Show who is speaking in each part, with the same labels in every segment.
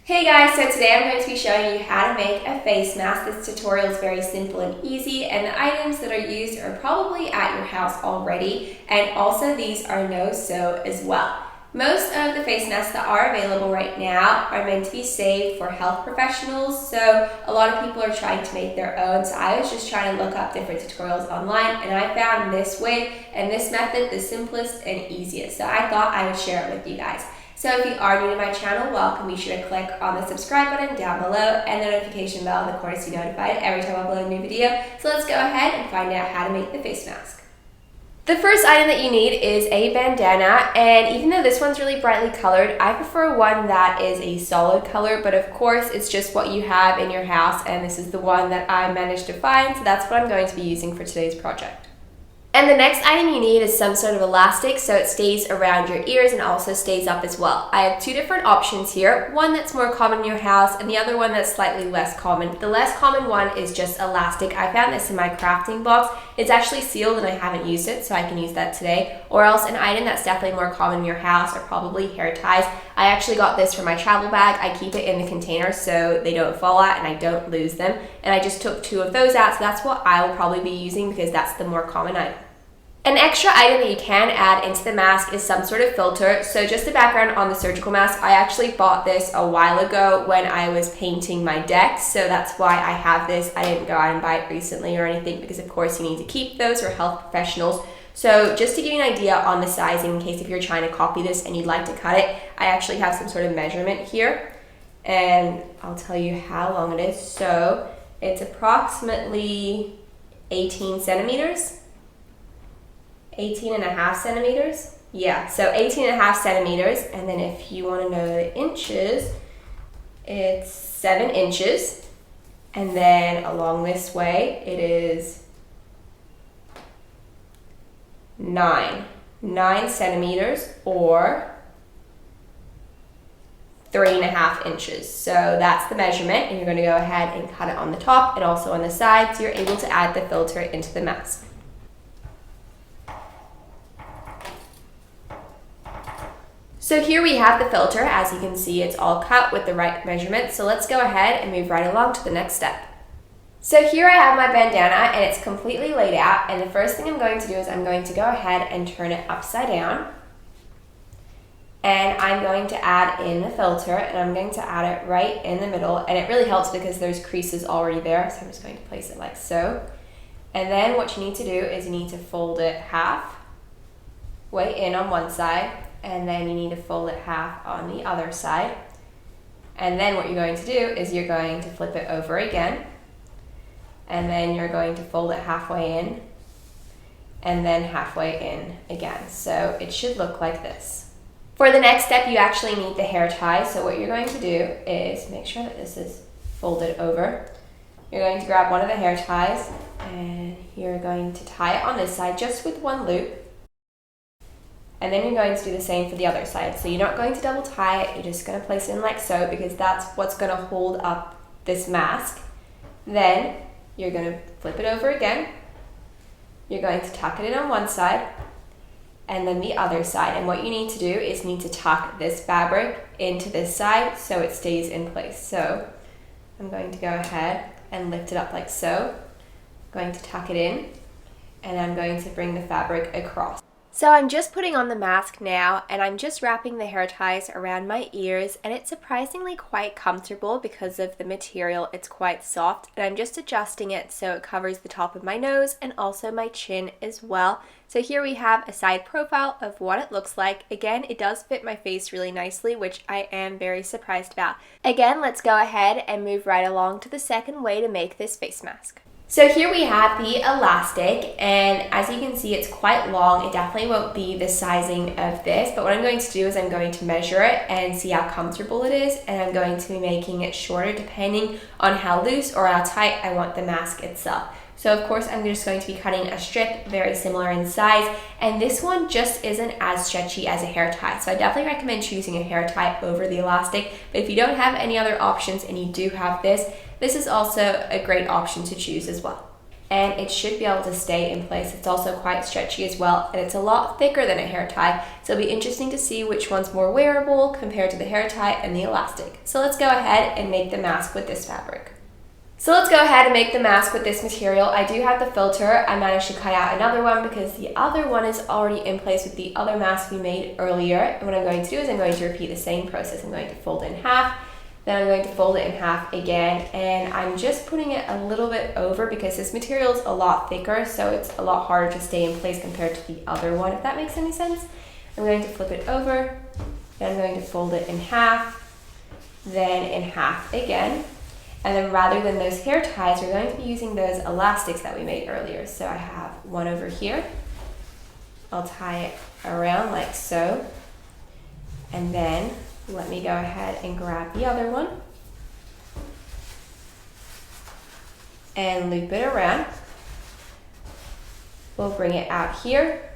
Speaker 1: Hey guys, so today I'm going to be showing you how to make a face mask. This tutorial is very simple and easy, and the items that are used are probably at your house already, and also these are no-sew as well. Most of the face masks that are available right now are meant to be saved for health professionals, so a lot of people are trying to make their own. So I was just trying to look up different tutorials online, and I found this way and this method the simplest and easiest, so I thought I would share it with you guys. So if you are new to my channel, welcome. Be sure to click on the subscribe button down below and the notification bell in the corner to be notified every time I upload a new video. So let's go ahead and find out how to make the face mask. The first item that you need is a bandana, and even though this one's really brightly colored, I prefer one that is a solid color, but of course it's just what you have in your house, and this is the one that I managed to find, so that's what I'm going to be using for today's project. And the next item you need is some sort of elastic so it stays around your ears and also stays up as well. I have two different options here, one that's more common in your house and the other one that's slightly less common. The less common one is just elastic. I found this in my crafting box. It's actually sealed and I haven't used it, so I can use that today. Or else an item that's definitely more common in your house are probably hair ties. I actually got this for my travel bag. I keep it in the container so they don't fall out and I don't lose them. And I just took two of those out, so that's what I will probably be using because that's the more common item. An extra item that you can add into the mask is some sort of filter. So just a background on the surgical mask, I actually bought this a while ago when I was painting my deck, so that's why I have this. I didn't go out and buy it recently or anything because of course you need to keep those for health professionals. So just to give you an idea on the sizing in case if you're trying to copy this and you'd like to cut it, I actually have some sort of measurement here and I'll tell you how long it is. So it's approximately 18 centimeters. 18 and a half centimeters. Yeah, so 18 and a half centimeters. And then if you want to know the inches, it's 7 inches. And then along this way, it is 9 centimeters or 3.5 inches. So that's the measurement, and you're going to go ahead and cut it on the top and also on the side so you're able to add the filter into the mask. So here we have the filter. As you can see, it's all cut with the right measurement. So let's go ahead and move right along to the next step. So here I have my bandana and it's completely laid out. And the first thing I'm going to do is I'm going to go ahead and turn it upside down. And I'm going to add in the filter and I'm going to add it right in the middle. And it really helps because there's creases already there. So I'm just going to place it like so. And then what you need to do is you need to fold it half way in on one side. And then you need to fold it half on the other side. And then what you're going to do is you're going to flip it over again. And then you're going to fold it halfway in. And then halfway in again. So it should look like this. For the next step, you actually need the hair tie. So what you're going to do is make sure that this is folded over. You're going to grab one of the hair ties and you're going to tie it on this side just with one loop. And then you're going to do the same for the other side. So you're not going to double tie it, you're just going to place it in like so because that's what's going to hold up this mask. Then you're going to flip it over again. You're going to tuck it in on one side and then the other side. And what you need to do is need to tuck this fabric into this side so it stays in place. So I'm going to go ahead and lift it up like so. I'm going to tuck it in and I'm going to bring the fabric across. So I'm just putting on the mask now and I'm just wrapping the hair ties around my ears, and it's surprisingly quite comfortable because of the material. It's quite soft, and I'm just adjusting it so it covers the top of my nose and also my chin as well. So here we have a side profile of what it looks like. Again, it does fit my face really nicely, which I am very surprised about. Again, let's go ahead and move right along to the second way to make this face mask. So here we have the elastic, and as you can see, it's quite long. It definitely won't be the sizing of this, but what I'm going to do is I'm going to measure it and see how comfortable it is, and I'm going to be making it shorter depending on how loose or how tight I want the mask itself. So of course I'm just going to be cutting a strip very similar in size, and this one just isn't as stretchy as a hair tie. So I definitely recommend choosing a hair tie over the elastic, but if you don't have any other options and you do have this, this is also a great option to choose as well. and it should be able to stay in place. It's also quite stretchy as well, and it's a lot thicker than a hair tie, so it'll be interesting to see which one's more wearable compared to the hair tie and the elastic. So let's go ahead and make the mask with this fabric. So let's go ahead and make the mask with this material. I do have the filter. I managed to cut out another one because the other one is already in place with the other mask we made earlier. And what I'm going to do is I'm going to repeat the same process. I'm going to fold it in half, then I'm going to fold it in half again, and I'm just putting it a little bit over because this material is a lot thicker, so it's a lot harder to stay in place compared to the other one, if that makes any sense. I'm going to flip it over, then I'm going to fold it in half, then in half again. And then rather than those hair ties, we're going to be using those elastics that we made earlier. So I have one over here. I'll tie it around like so. And then let me go ahead and grab the other one and loop it around. We'll bring it out here,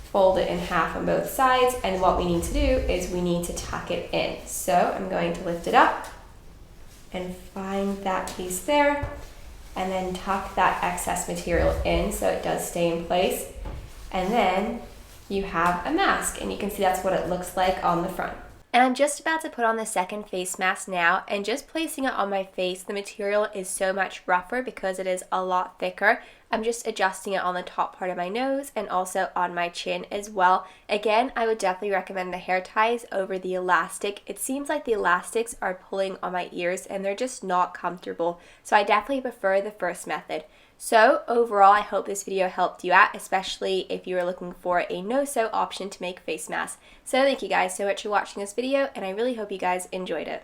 Speaker 1: fold it in half on both sides, and what we need to do is we need to tuck it in. So I'm going to lift it up and find that piece there, and then tuck that excess material in so it does stay in place. And then you have a mask, and you can see that's what it looks like on the front. And I'm just about to put on the second face mask now, and just placing it on my face, the material is so much rougher because it is a lot thicker. I'm just adjusting it on the top part of my nose and also on my chin as well. Again, I would definitely recommend the hair ties over the elastic. It seems like the elastics are pulling on my ears and they're just not comfortable. So I definitely prefer the first method. So overall, I hope this video helped you out, especially if you were looking for a no-sew option to make face masks. So thank you guys so much for watching this video, and I really hope you guys enjoyed it.